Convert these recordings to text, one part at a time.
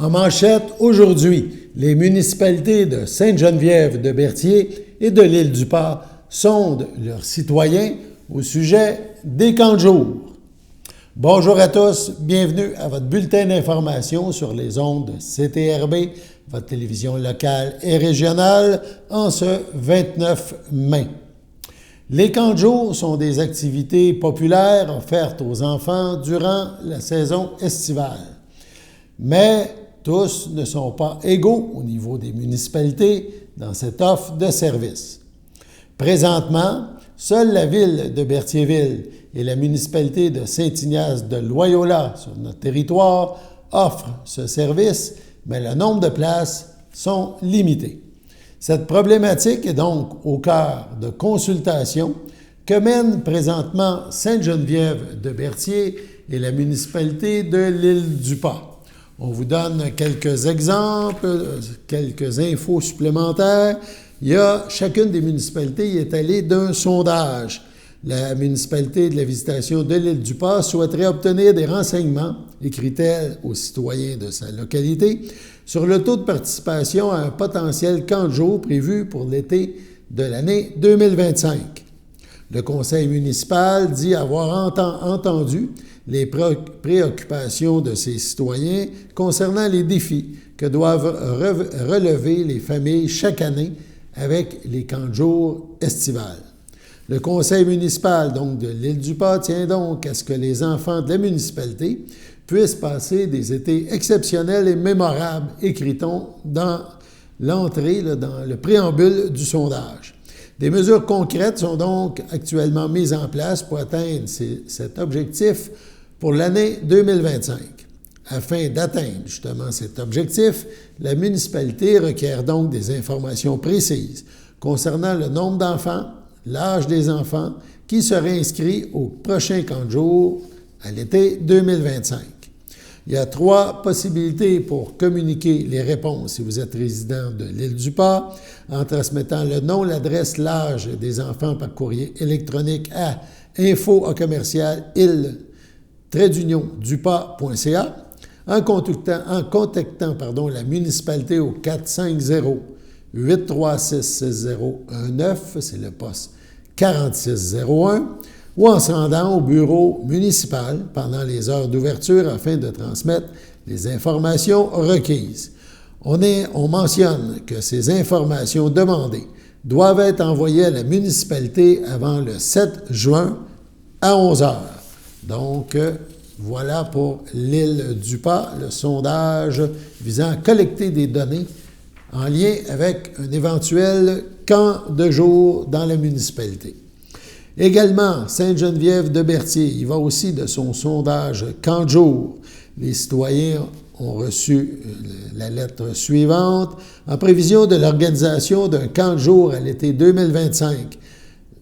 En manchette, aujourd'hui, les municipalités de Sainte-Geneviève-de-Berthier et de l'Île-du-Pas sondent leurs citoyens au sujet des camps de jour. Bonjour à tous, bienvenue à votre bulletin d'information sur les ondes de CTRB, votre télévision locale et régionale, en ce 29 mai. Les camps de jour sont des activités populaires offertes aux enfants durant la saison estivale. Mais tous ne sont pas égaux au niveau des municipalités dans cette offre de services. Présentement, seule la ville de Berthierville et la municipalité de Saint-Ignace de Loyola sur notre territoire offrent ce service, mais le nombre de places sont limitées. Cette problématique est donc au cœur de consultations que mènent présentement Sainte-Geneviève de Berthier et la municipalité de l'Île-du-Pas. On vous donne quelques exemples, quelques infos supplémentaires. Chacune des municipalités y est allée d'un sondage. La municipalité de la Visitation de l'Île-du-Pas souhaiterait obtenir des renseignements, écrit-elle aux citoyens de sa localité, sur le taux de participation à un potentiel camp de jour prévu pour l'été de l'année 2025. Le conseil municipal dit avoir entendu les préoccupations de ses citoyens concernant les défis que doivent relever les familles chaque année avec les camps de jour estivales. Le conseil municipal donc de l'Île-du-Pas tient donc à ce que les enfants de la municipalité puissent passer des étés exceptionnels et mémorables, écrit-on dans l'entrée, dans le préambule du sondage. Des mesures concrètes sont donc actuellement mises en place pour atteindre cet objectif pour l'année 2025. Afin d'atteindre justement cet objectif, la municipalité requiert donc des informations précises concernant le nombre d'enfants, l'âge des enfants qui seraient inscrits au prochain camp de jour à l'été 2025. Il y a 3 possibilités pour communiquer les réponses si vous êtes résident de l'Île-du-Pas, en transmettant le nom, l'adresse, l'âge des enfants par courrier électronique à info@commercial-il-dupas.ca, en contactant la municipalité au 450-836-6019, c'est le poste 4601, ou en se rendant au bureau municipal pendant les heures d'ouverture afin de transmettre les informations requises. On mentionne que ces informations demandées doivent être envoyées à la municipalité avant le 7 juin à 11 heures. Donc, voilà pour l'Île-du-Pas, le sondage visant à collecter des données en lien avec un éventuel camp de jour dans la municipalité. Également, Sainte-Geneviève-de-Berthier, il va aussi de son sondage camp de jour. Les citoyens ont reçu la lettre suivante. En prévision de l'organisation d'un camp de jour à l'été 2025,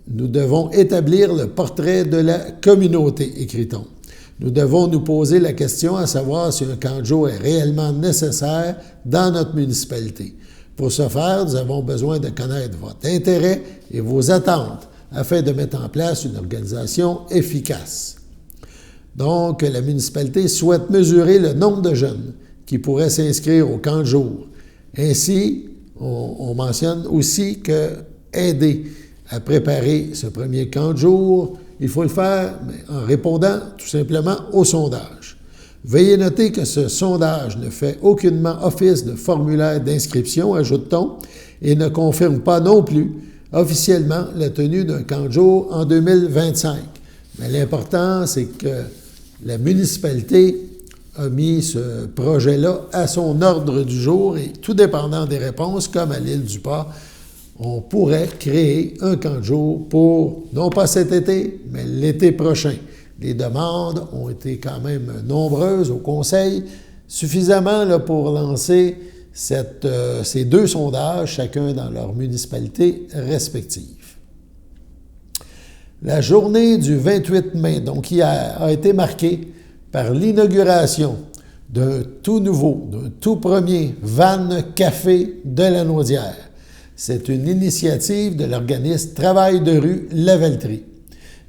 nous devons établir le portrait de la communauté, écrit-on. Nous devons nous poser la question à savoir si un camp de jour est réellement nécessaire dans notre municipalité. Pour ce faire, nous avons besoin de connaître votre intérêt et vos attentes afin de mettre en place une organisation efficace. Donc, la municipalité souhaite mesurer le nombre de jeunes qui pourraient s'inscrire au camp de jour. Ainsi, on mentionne aussi que aider à préparer ce premier camp de jour, il faut le faire en répondant tout simplement au sondage. Veuillez noter que ce sondage ne fait aucunement office de formulaire d'inscription, ajoute-t-on, et ne confirme pas non plus officiellement la tenue d'un camp de jour en 2025. Mais l'important, c'est que la municipalité a mis ce projet-là à son ordre du jour et tout dépendant des réponses, comme à l'Île-du-Pas, on pourrait créer un camp de jour pour, non pas cet été, mais l'été prochain. Les demandes ont été quand même nombreuses au conseil, suffisamment là, pour lancer ces 2 sondages, chacun dans leur municipalité respective. La journée du 28 mai, donc hier, a été marquée par l'inauguration d'un tout nouveau, d'un tout premier van café de la Naudière. C'est une initiative de l'organisme Travail de rue Lavaltrie.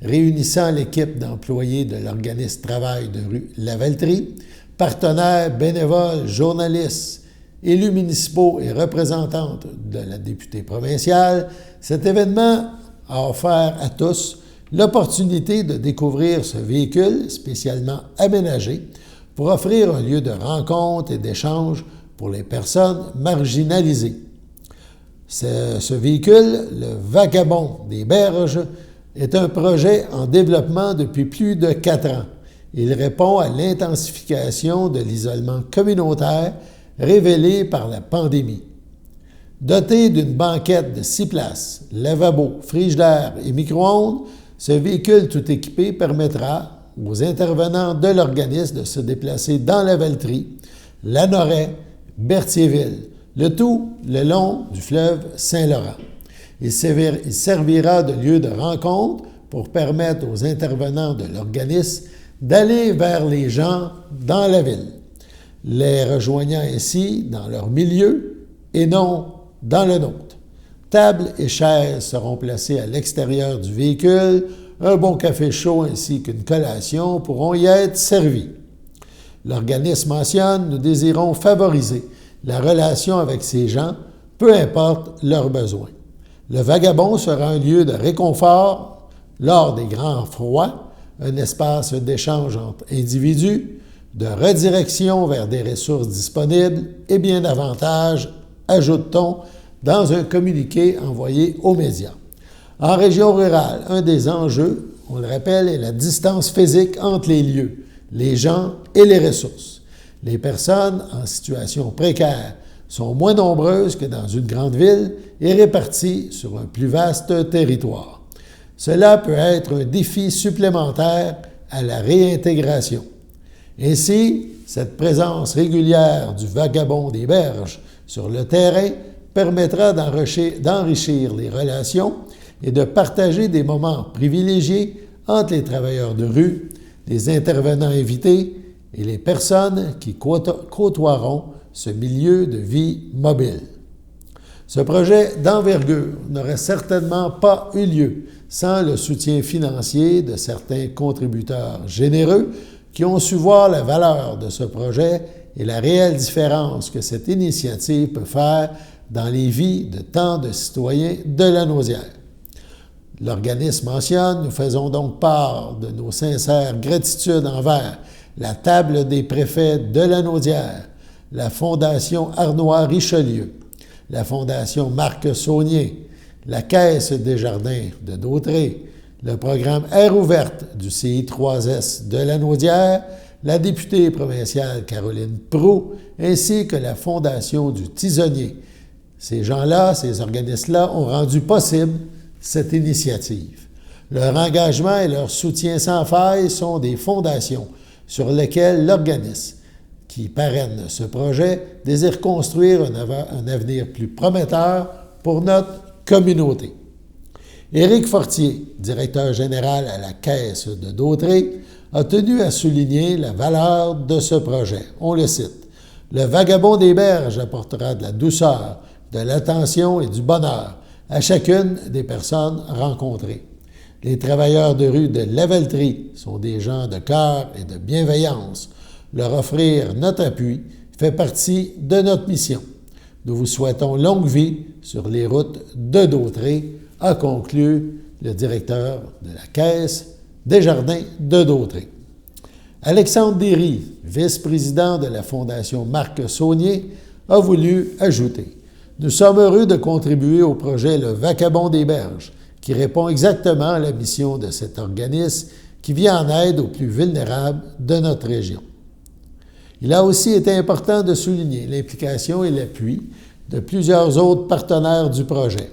réunissant l'équipe d'employés de l'organisme Travail de rue Lavaltrie, Partenaires, bénévoles, journalistes, élus municipaux et représentantes de la députée provinciale, cet événement a offert à tous l'opportunité de découvrir ce véhicule spécialement aménagé pour offrir un lieu de rencontre et d'échange pour les personnes marginalisées. Ce véhicule, le Vagabond des Berges, est un projet en développement depuis plus de 4 ans. Il répond à l'intensification de l'isolement communautaire révélé par la pandémie. Doté d'une banquette de 6 places, lavabo, frigidaire et micro-ondes, ce véhicule tout équipé permettra aux intervenants de l'organisme de se déplacer dans la Valtrie, Lanoraie, Berthierville, le tout le long du fleuve Saint-Laurent. Il servira de lieu de rencontre pour permettre aux intervenants de l'organisme d'aller vers les gens dans la ville, les rejoignant ainsi dans leur milieu et non dans le nôtre. Tables et chaises seront placées à l'extérieur du véhicule, un bon café chaud ainsi qu'une collation pourront y être servis. L'organisme mentionne: nous désirons favoriser la relation avec ces gens, peu importe leurs besoins. Le Vagabond sera un lieu de réconfort lors des grands froids, un espace d'échange entre individus, de redirection vers des ressources disponibles et bien davantage, ajoute-t-on dans un communiqué envoyé aux médias. En région rurale, un des enjeux, on le rappelle, est la distance physique entre les lieux, les gens et les ressources. Les personnes en situation précaire sont moins nombreuses que dans une grande ville et réparties sur un plus vaste territoire. Cela peut être un défi supplémentaire à la réintégration. Ainsi, cette présence régulière du Vagabond des Berges sur le terrain permettra d'enrichir les relations et de partager des moments privilégiés entre les travailleurs de rue, les intervenants invités et les personnes qui côtoieront ce milieu de vie mobile. Ce projet d'envergure n'aurait certainement pas eu lieu sans le soutien financier de certains contributeurs généreux qui ont su voir la valeur de ce projet et la réelle différence que cette initiative peut faire dans les vies de tant de citoyens de Lanaudière. L'organisme mentionne: nous faisons donc part de nos sincères gratitudes envers la Table des préfets de Lanaudière, la Fondation Arnois-Richelieu, la Fondation Marc Saunier, la Caisse Desjardins de Dautré, le programme Air ouverte du CI3S de Lanaudière, la députée provinciale Caroline Proulx, ainsi que la Fondation du Tisonnier. Ces gens-là, ces organismes-là ont rendu possible cette initiative. Leur engagement et leur soutien sans faille sont des fondations sur lesquelles l'organisme qui parraine ce projet désire construire un avenir plus prometteur pour notre communauté. Éric Fortier, directeur général à la Caisse de Dautré, a tenu à souligner la valeur de ce projet. On le cite: « Le Vagabond des Berges apportera de la douceur, de l'attention et du bonheur à chacune des personnes rencontrées. Les travailleurs de rue de Lavaltrie sont des gens de cœur et de bienveillance. Leur offrir notre appui fait partie de notre mission. Nous vous souhaitons longue vie sur les routes de Dautré », a conclu le directeur de la Caisse Desjardins de Dautré. Alexandre Derry, vice-président de la Fondation Marc Saunier, a voulu ajouter: « Nous sommes heureux de contribuer au projet Le Vagabond des Berges, qui répond exactement à la mission de cet organisme qui vient en aide aux plus vulnérables de notre région. » Il a aussi été important de souligner l'implication et l'appui de plusieurs autres partenaires du projet: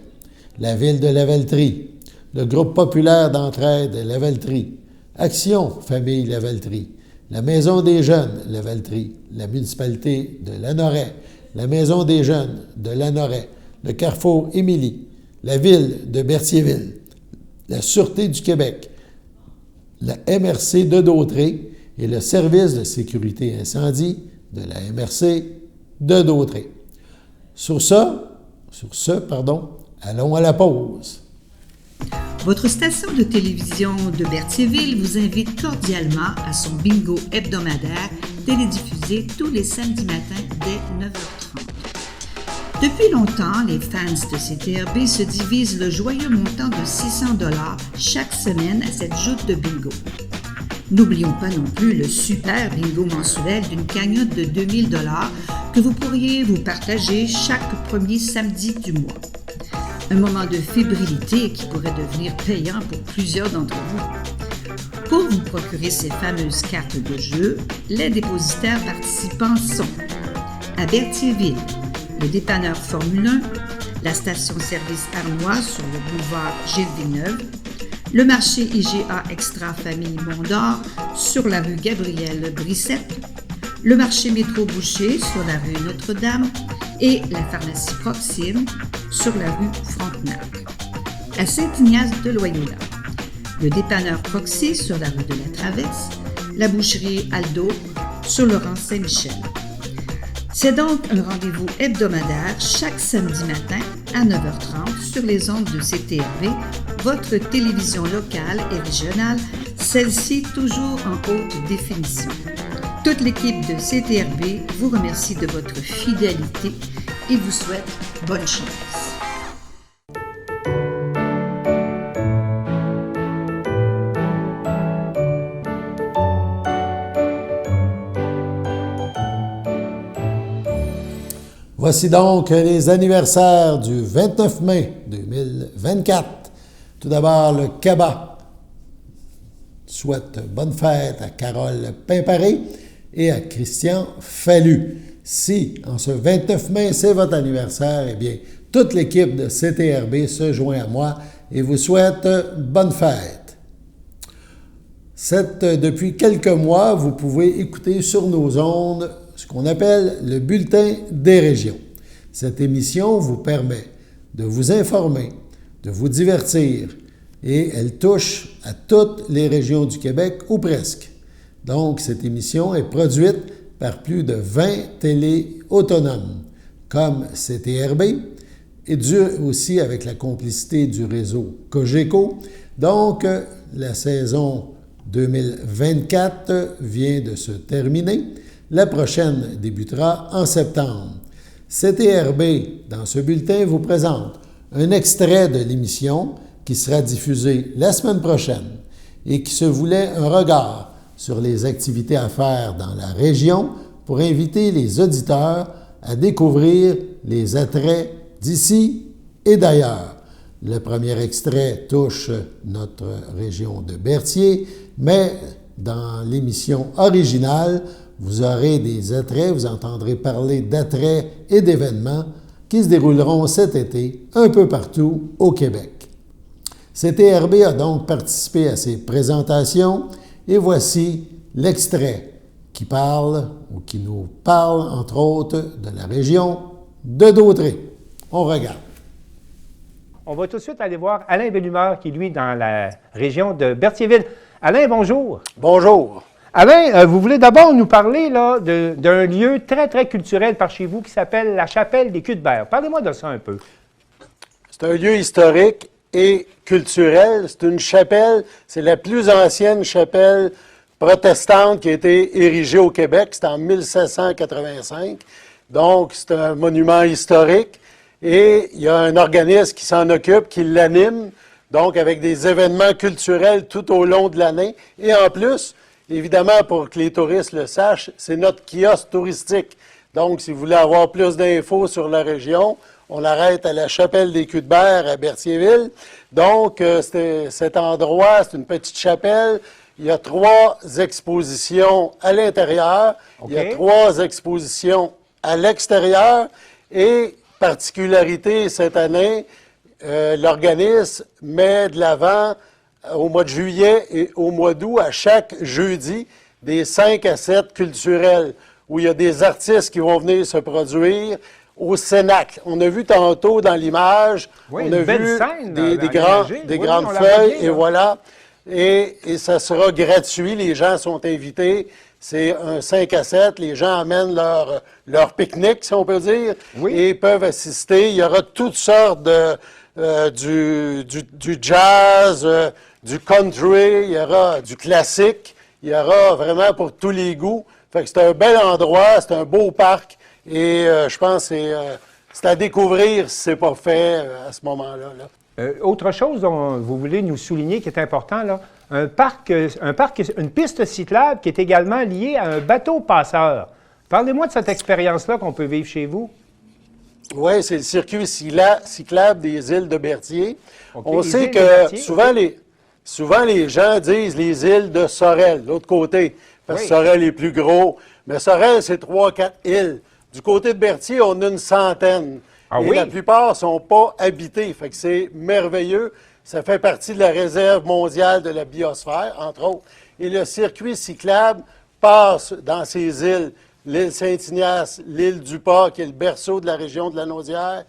la Ville de Lavaltrie, le Groupe populaire d'entraide Lavaltrie, Action Famille Lavaltrie, la Maison des Jeunes Lavaltrie, la municipalité de Lanoraie, la Maison des Jeunes de Lanoraie, le Carrefour Émilie, la Ville de Berthierville, la Sûreté du Québec, la MRC de Dautré et le Service de sécurité incendie de la MRC de Dautré. Sur ce, allons à la pause. Votre station de télévision de Berthierville vous invite cordialement à son bingo hebdomadaire télédiffusée tous les samedis matins dès 9h30. Depuis longtemps, les fans de CTRB se divisent le joyeux montant de 600 $ chaque semaine à cette joute de bingo. N'oublions pas non plus le super bingo mensuel d'une cagnotte de 2000 $ que vous pourriez vous partager chaque premier samedi du mois. Un moment de fébrilité qui pourrait devenir payant pour plusieurs d'entre vous. Pour vous procurer ces fameuses cartes de jeu, les dépositaires participants sont à Berthierville, le dépanneur Formule 1, la station-service Armois sur le boulevard Gilles-Villeneuve, le marché IGA Extra Famille Mont-d'Or sur la rue Gabriel-Brissette, le marché Métro Boucher sur la rue Notre-Dame et la pharmacie Proxime sur la rue Frontenac. À Saint-Ignace de Loyola, le dépanneur Proxy sur la rue de la Traverse, la boucherie Aldo sur le rang Saint-Michel. C'est donc un rendez-vous hebdomadaire chaque samedi matin à 9h30 sur les ondes de CTRB, votre télévision locale et régionale, celle-ci toujours en haute définition. Toute l'équipe de CTRB vous remercie de votre fidélité et vous souhaite bonne chance. Voici donc les anniversaires du 29 mai 2024. Tout d'abord, le CABA souhaite bonne fête à Carole Pimparé et à Christian Fallu. Si, en ce 29 mai, c'est votre anniversaire, eh bien, toute l'équipe de CTRB se joint à moi et vous souhaite bonne fête. Depuis quelques mois, vous pouvez écouter sur nos ondes ce qu'on appelle le Bulletin des régions. Cette émission vous permet de vous informer, de vous divertir, et elle touche à toutes les régions du Québec, ou presque. Donc, cette émission est produite par plus de 20 télés autonomes, comme CTRB, et aussi avec la complicité du réseau Cogeco. Donc, la saison 2024 vient de se terminer. La prochaine débutera en septembre. CTRB, dans ce bulletin, vous présente un extrait de l'émission qui sera diffusée la semaine prochaine et qui se voulait un regard sur les activités à faire dans la région pour inviter les auditeurs à découvrir les attraits d'ici et d'ailleurs. Le premier extrait touche notre région de Berthier, mais dans l'émission originale, vous aurez des attraits, vous entendrez parler d'attraits et d'événements qui se dérouleront cet été un peu partout au Québec. CTRB a donc participé à ces présentations et voici l'extrait qui parle ou qui nous parle, entre autres, de la région de Dautré. On regarde. On va tout de suite aller voir Alain Bellumeur qui est, lui, dans la région de Berthierville. Alain, bonjour. Bonjour. Alain, vous voulez d'abord nous parler là, d'un lieu très, très culturel par chez vous qui s'appelle la Chapelle des Culs-de-Berre. Parlez-moi de ça un peu. C'est un lieu historique et culturel. C'est une chapelle, c'est la plus ancienne chapelle protestante qui a été érigée au Québec. C'est en 1785. Donc, c'est un monument historique. Et il y a un organisme qui s'en occupe, qui l'anime, donc avec des événements culturels tout au long de l'année. Et en plus, évidemment, pour que les touristes le sachent, c'est notre kiosque touristique. Donc, si vous voulez avoir plus d'infos sur la région, on arrête à la Chapelle des Culs-de-Berre à Berthierville. Donc, cet endroit, c'est une petite chapelle. Il y a 3 expositions à l'intérieur. Okay. Il y a 3 expositions à l'extérieur. Et, particularité cette année, l'organisme met de l'avant au mois de juillet et au mois d'août, à chaque jeudi, des 5 à 7 culturels, où il y a des artistes qui vont venir se produire au Cénacle. On a vu tantôt dans l'image, oui, on a vu scène, des grandes feuilles, et voilà. Et ça sera gratuit, les gens sont invités. C'est un 5 à 7, les gens amènent leur pique-nique, si on peut dire, oui, et peuvent assister. Il y aura toutes sortes du jazz, du country, il y aura du classique, il y aura vraiment pour tous les goûts. Fait que c'est un bel endroit, c'est un beau parc et je pense que c'est à découvrir si c'est pas fait à ce moment-là. Là. Autre chose dont vous voulez nous souligner qui est important, là, une piste cyclable qui est également liée à un bateau passeur. Parlez-moi de cette expérience-là qu'on peut vivre chez vous. Oui, c'est le circuit cyclable des îles de Berthier. Okay, On sait que souvent les gens disent les îles de Sorel, l'autre côté, parce que Sorel est plus gros. Mais Sorel, c'est 3-4 îles. Du côté de Berthier, on a une centaine. Et la plupart ne sont pas habitées. Fait que c'est merveilleux. Ça fait partie de la réserve mondiale de la biosphère, entre autres. Et le circuit cyclable passe dans ces îles. L'île Saint-Ignace, l'île du Pas, qui est le berceau de la région de la Naudière.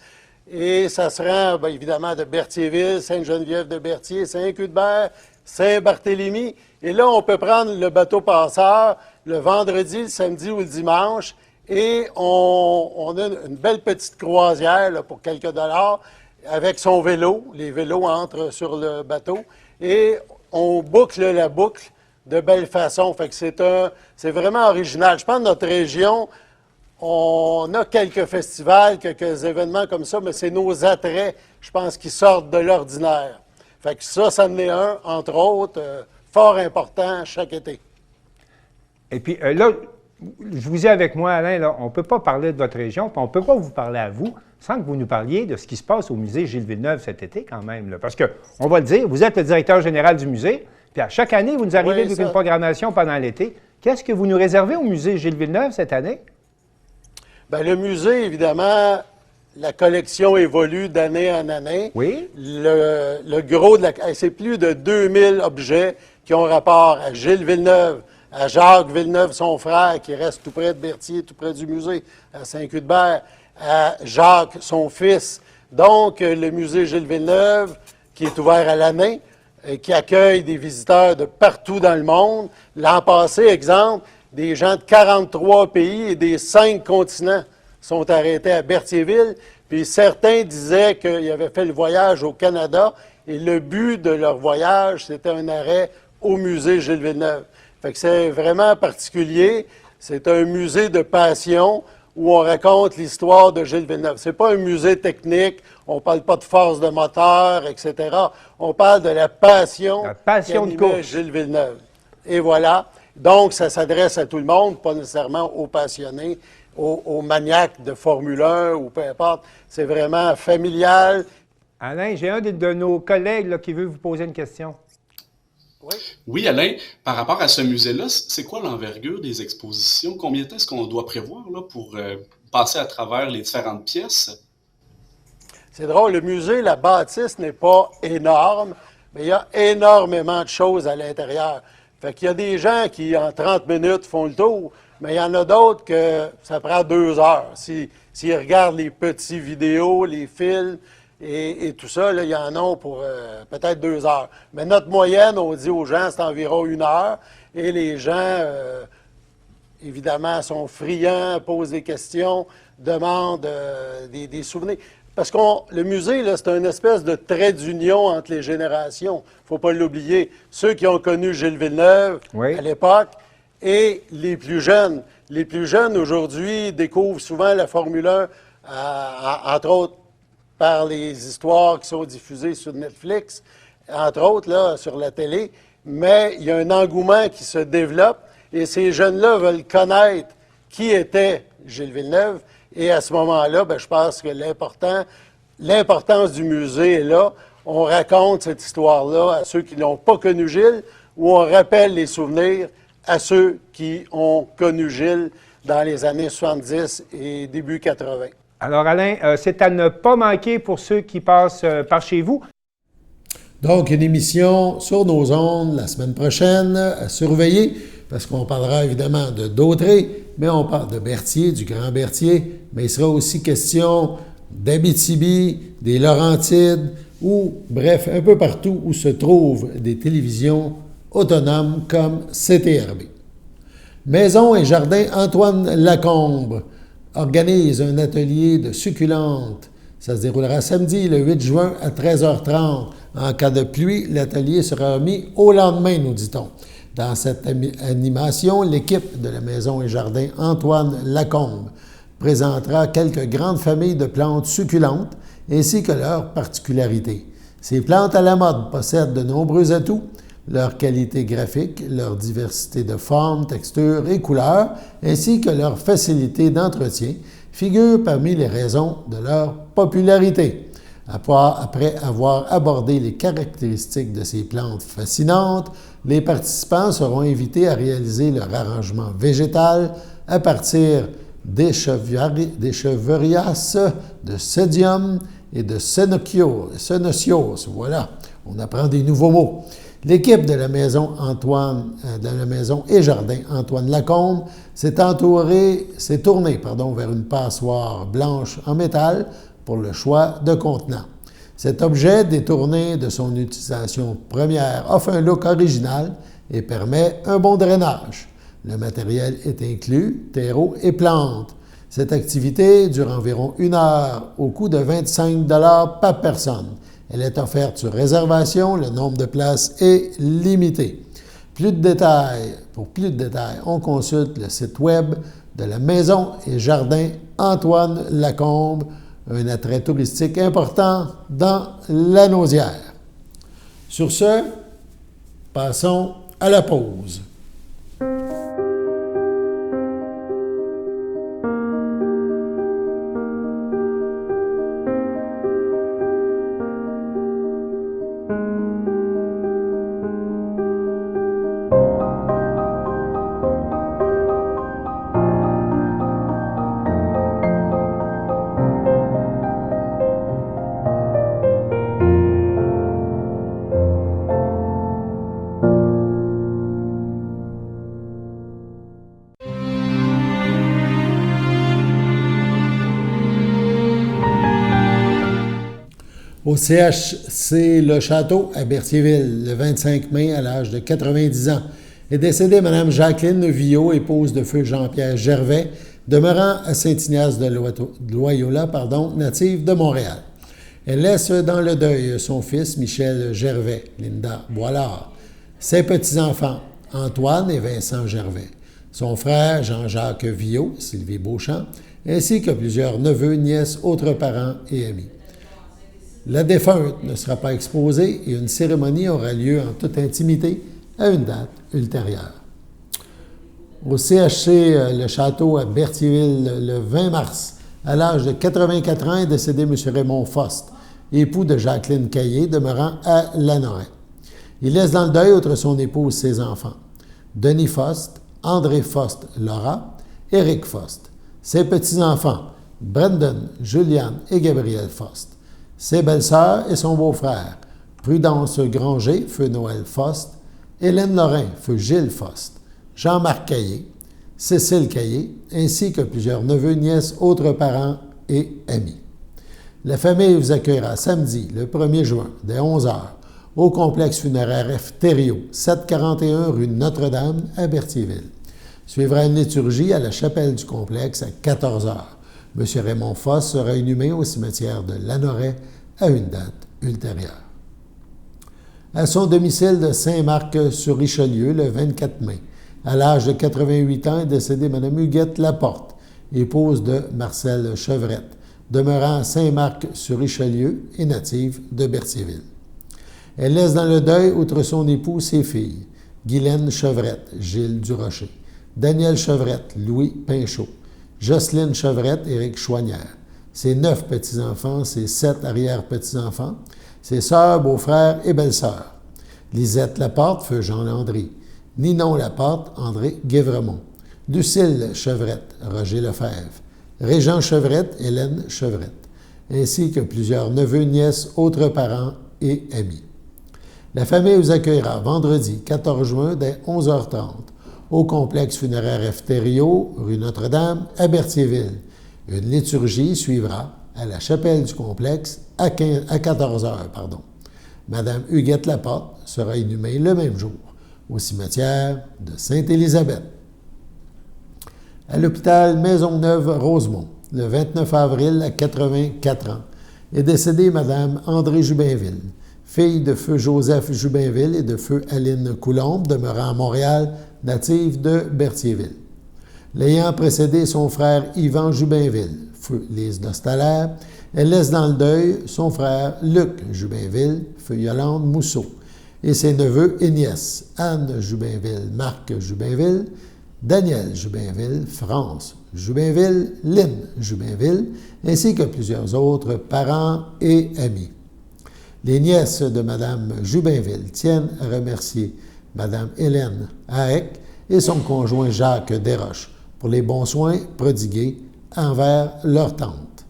Et ça se rend, bien évidemment, de Berthierville, Sainte-Geneviève-de-Berthier, Saint-Cuthbert, Saint-Barthélemy. Et là, on peut prendre le bateau passeur le vendredi, le samedi ou le dimanche. Et on a une belle petite croisière là, pour quelques dollars avec son vélo. Les vélos entrent sur le bateau. Et on boucle la boucle de belle façon. Fait que c'est vraiment original. Je pense que notre région, on a quelques festivals, quelques événements comme ça, mais c'est nos attraits, je pense, qui sortent de l'ordinaire. Fait que ça en est un, entre autres, fort important chaque été. Et puis là, je vous ai avec moi, Alain, là, on ne peut pas parler de votre région, puis on ne peut pas vous parler à vous sans que vous nous parliez de ce qui se passe au musée Gilles Villeneuve cet été quand même. Là. Parce que, on va le dire, vous êtes le directeur général du musée, puis à chaque année, vous nous arrivez avec une programmation pendant l'été. Qu'est-ce que vous nous réservez au musée Gilles Villeneuve cette année? Bien, le musée, évidemment, la collection évolue d'année en année. Oui. Le gros de c'est plus de 2000 objets qui ont rapport à Gilles Villeneuve, à Jacques Villeneuve, son frère, qui reste tout près de Berthier, tout près du musée, à Saint-Cuthbert, à Jacques, son fils. Donc, le musée Gilles Villeneuve, qui est ouvert à l'année, qui accueille des visiteurs de partout dans le monde. L'an passé, exemple, des gens de 43 pays et des 5 continents sont arrêtés à Berthierville. Puis certains disaient qu'ils avaient fait le voyage au Canada et le but de leur voyage, c'était un arrêt au musée Gilles Villeneuve. Fait que c'est vraiment particulier. C'est un musée de passion où on raconte l'histoire de Gilles Villeneuve. C'est pas un musée technique, on parle pas de force de moteur, etc. On parle de la passion de Gilles Villeneuve. Et voilà. Donc, ça s'adresse à tout le monde, pas nécessairement aux passionnés, aux maniaques de Formule 1 ou peu importe. C'est vraiment familial. Alain, j'ai un de nos collègues là, qui veut vous poser une question. Oui, Alain, par rapport à ce musée-là, c'est quoi l'envergure des expositions? Combien de temps est-ce qu'on doit prévoir là, pour passer à travers les différentes pièces? C'est drôle, le musée, la bâtisse n'est pas énorme, mais il y a énormément de choses à l'intérieur. Fait qu'il y a des gens qui, en 30 minutes, font le tour, mais il y en a d'autres que ça prend 2 heures. S'ils regardent les petits vidéos, les films, et tout ça, là, il y en a pour peut-être 2 heures. Mais notre moyenne, on dit aux gens, c'est environ 1 heure. Et les gens, évidemment, sont friands, posent des questions, demandent des souvenirs. Parce que le musée, là, c'est une espèce de trait d'union entre les générations. Il ne faut pas l'oublier. Ceux qui ont connu Gilles Villeneuve à l'époque et les plus jeunes. Les plus jeunes, aujourd'hui, découvrent souvent la Formule 1, entre autres, par les histoires qui sont diffusées sur Netflix, entre autres, là, sur la télé. Mais il y a un engouement qui se développe et ces jeunes-là veulent connaître qui était Gilles Villeneuve. Et à ce moment-là, bien, je pense que l'importance du musée est là. On raconte cette histoire-là à ceux qui n'ont pas connu Gilles ou on rappelle les souvenirs à ceux qui ont connu Gilles dans les années 70 et début 80. Alors, Alain, c'est à ne pas manquer pour ceux qui passent par chez vous. Donc, une émission sur nos ondes la semaine prochaine à surveiller, parce qu'on parlera évidemment de Dautrey, mais on parle de Berthier, du Grand Berthier, mais il sera aussi question d'Abitibi, des Laurentides, ou bref, un peu partout où se trouvent des télévisions autonomes comme CTRB. Maison et Jardin Antoine Lacombe organise un atelier de succulentes. Ça se déroulera samedi, le 8 juin, à 13h30. En cas de pluie, l'atelier sera remis au lendemain, nous dit-on. Dans cette animation, l'équipe de la Maison et Jardin Antoine Lacombe présentera quelques grandes familles de plantes succulentes ainsi que leurs particularités. Ces plantes à la mode possèdent de nombreux atouts. Leur qualité graphique, leur diversité de formes, textures et couleurs, ainsi que leur facilité d'entretien, figurent parmi les raisons de leur popularité. Après avoir abordé les caractéristiques de ces plantes fascinantes, les participants seront invités à réaliser leur arrangement végétal à partir d'écheverias, de sédium et de sénocios. Voilà, on apprend des nouveaux mots. L'équipe de la Maison et Jardin Antoine Lacombe s'est tournée vers une passoire blanche en métal pour le choix de contenant. Cet objet, détourné de son utilisation première, offre un look original et permet un bon drainage. Le matériel est inclus, terreau et plantes. Cette activité dure environ 1 heure au coût de 25 $ par personne. Elle est offerte sur réservation, le nombre de places est limité. Pour plus de détails, on consulte le site web de la Maison et Jardin Antoine Lacombe, un attrait touristique important dans la Naudière. Sur ce, passons à la pause. Au CHC Le Château à Berthierville, le 25 mai, à l'âge de 90 ans, est décédée Mme Jacqueline Viault, épouse de feu Jean-Pierre Gervais, demeurant à Saint-Ignace de Loyola, native de Montréal. Elle laisse dans le deuil son fils Michel Gervais, Linda Boilard, ses petits-enfants Antoine et Vincent Gervais, son frère Jean-Jacques Viault, Sylvie Beauchamp, ainsi que plusieurs neveux, nièces, autres parents et amis. La défunte ne sera pas exposée et une cérémonie aura lieu en toute intimité à une date ultérieure. Au CHC Le Château à Berthierville, le 20 mars, à l'âge de 84 ans, est décédé M. Raymond Faust, époux de Jacqueline Caillé, demeurant à Lanoraie. Il laisse dans le deuil, outre son épouse, ses enfants. Denis Faust, André Faust Laura, Éric Faust. Ses petits-enfants, Brendan, Juliane et Gabriel Faust. Ses belles-sœurs et son beau-frère, Prudence Granger, feu Noël Faust, Hélène Lorrain, feu Gilles Faust, Jean-Marc Caillé, Cécile Caillé, ainsi que plusieurs neveux, nièces, autres parents et amis. La famille vous accueillera samedi, le 1er juin, dès 11h, au complexe funéraire F. Thériault, 741 rue Notre-Dame, à Berthierville. Suivra une liturgie à la chapelle du complexe à 14h. M. Raymond Faust sera inhumé au cimetière de Lanoraie à une date ultérieure. À son domicile de Saint-Marc-sur-Richelieu, le 24 mai, à l'âge de 88 ans, est décédée Mme Huguette Laporte, épouse de Marcel Chevrette, demeurant à Saint-Marc-sur-Richelieu et native de Berthierville. Elle laisse dans le deuil, outre son époux, ses filles, Guylaine Chevrette, Gilles Durocher, Daniel Chevrette, Louis Pinchot, Jocelyne Chevrette, Éric Chouanière, ses 9 petits-enfants, ses 7 arrière-petits-enfants, ses sœurs, beaux-frères et belles-sœurs. Lisette Laporte, feu Jean Landry, Ninon Laporte, André Guévremont, Lucille Chevrette, Roger Lefebvre, Régent Chevrette, Hélène Chevrette, ainsi que plusieurs neveux, nièces, autres parents et amis. La famille vous accueillera vendredi 14 juin dès 11h30 au complexe funéraire F. Thériault, rue Notre-Dame, à Berthierville. Une liturgie suivra à la chapelle du complexe à 14h. Madame Huguette Laporte sera inhumée le même jour au cimetière de Sainte-Élisabeth. À l'hôpital Maisonneuve-Rosemont, le 29 avril à 84 ans, est décédée Madame André Jubinville, fille de feu Joseph Jubinville et de feu Aline Coulombe, demeurant à Montréal, native de Berthierville. L'ayant précédé son frère Yvan Jubinville, feu Lise Dostalaire, elle laisse dans le deuil son frère Luc Jubinville, feu Yolande Mousseau, et ses neveux et nièces, Anne Jubinville, Marc Jubinville, Daniel Jubinville, France Jubinville, Lynn Jubinville, ainsi que plusieurs autres parents et amis. Les nièces de Mme Jubinville tiennent à remercier Mme Hélène Haek et son conjoint Jacques Desroches pour les bons soins prodigués envers leur tante.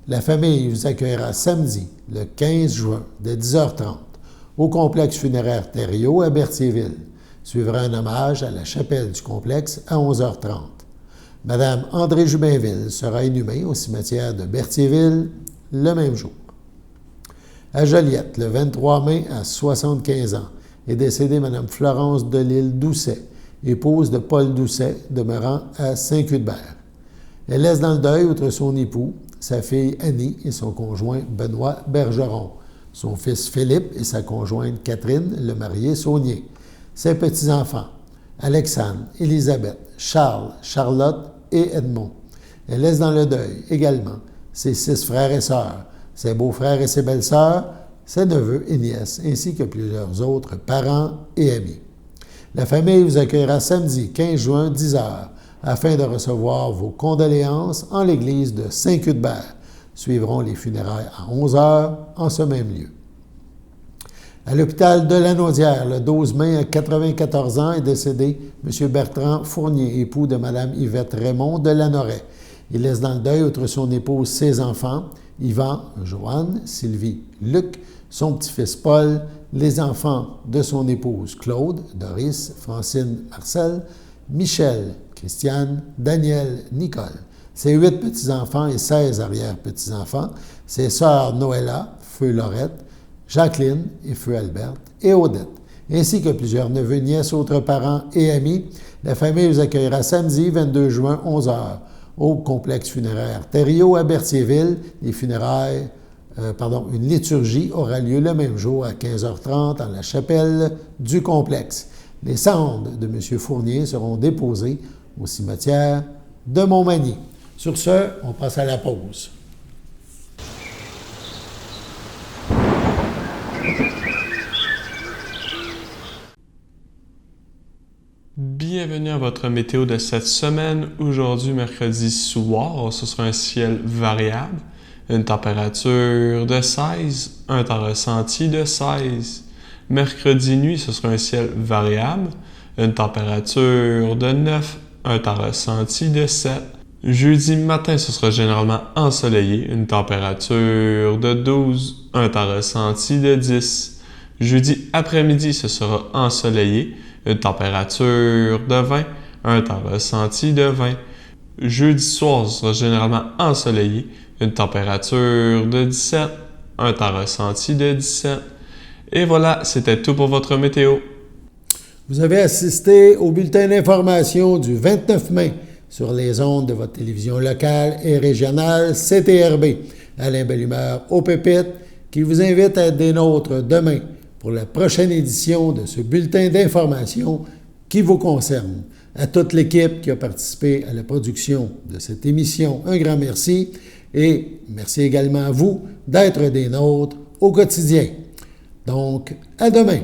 La famille vous accueillera samedi, le 15 juin, de 10h30, au complexe funéraire Thériault à Berthierville. Suivra un hommage à la chapelle du complexe à 11h30. Mme André Jubinville sera inhumée au cimetière de Berthierville le même jour. À Joliette, le 23 mai, à 75 ans, est décédée Mme Florence Delisle-Doucet, épouse de Paul Doucet, demeurant à Saint-Cuthbert. Elle laisse dans le deuil, outre son époux, sa fille Annie et son conjoint Benoît Bergeron, son fils Philippe et sa conjointe Catherine, le marié Saunier, ses petits-enfants, Alexandre, Élisabeth, Charles, Charlotte et Edmond. Elle laisse dans le deuil également ses 6 frères et sœurs, ses beaux-frères et ses belles-sœurs, ses neveux et nièces, ainsi que plusieurs autres parents et amis. La famille vous accueillera samedi 15 juin, 10h, afin de recevoir vos condoléances en l'église de Saint-Cuthbert. Suivront les funérailles à 11h en ce même lieu. À l'hôpital de Lanaudière, le 12 mai, à 94 ans, est décédé M. Bertrand Fournier, époux de Mme Yvette Raymond de Lanoret. Il laisse dans le deuil, outre son épouse, ses enfants, Yvan, Joanne, Sylvie, Luc, son petit-fils Paul, les enfants de son épouse Claude, Doris, Francine, Marcel, Michel, Christiane, Daniel, Nicole, ses 8 petits-enfants et 16 arrière-petits-enfants, ses sœurs Noëlla, feu Laurette, Jacqueline et feu Alberte, et Odette, ainsi que plusieurs neveux, nièces, autres parents et amis. La famille vous accueillera samedi 22 juin, 11h, au complexe funéraire Thériault à Berthierville. Une liturgie aura lieu le même jour à 15h30 dans la chapelle du complexe. Les cendres de M. Fournier seront déposées au cimetière de Montmagny. Sur ce, on passe à la pause. Bienvenue à votre météo de cette semaine. Aujourd'hui, mercredi soir, ce sera un ciel variable, une température de 16, un temps ressenti de 16. Mercredi nuit, ce sera un ciel variable, une température de 9, un temps ressenti de 7. Jeudi matin, ce sera généralement ensoleillé, une température de 12, un temps ressenti de 10. Jeudi après-midi, ce sera ensoleillé, une température de 20, un temps ressenti de 20. Jeudi soir, ce sera généralement ensoleillé, une température de 17, un temps ressenti de 17. Et voilà, c'était tout pour votre météo. Vous avez assisté au bulletin d'information du 29 mai sur les ondes de votre télévision locale et régionale CTRB. Alain Bellumeur au Pépite, qui vous invite à être des nôtres demain pour la prochaine édition de ce bulletin d'information qui vous concerne. À toute l'équipe qui a participé à la production de cette émission, un grand merci et merci également à vous d'être des nôtres au quotidien. Donc, à demain!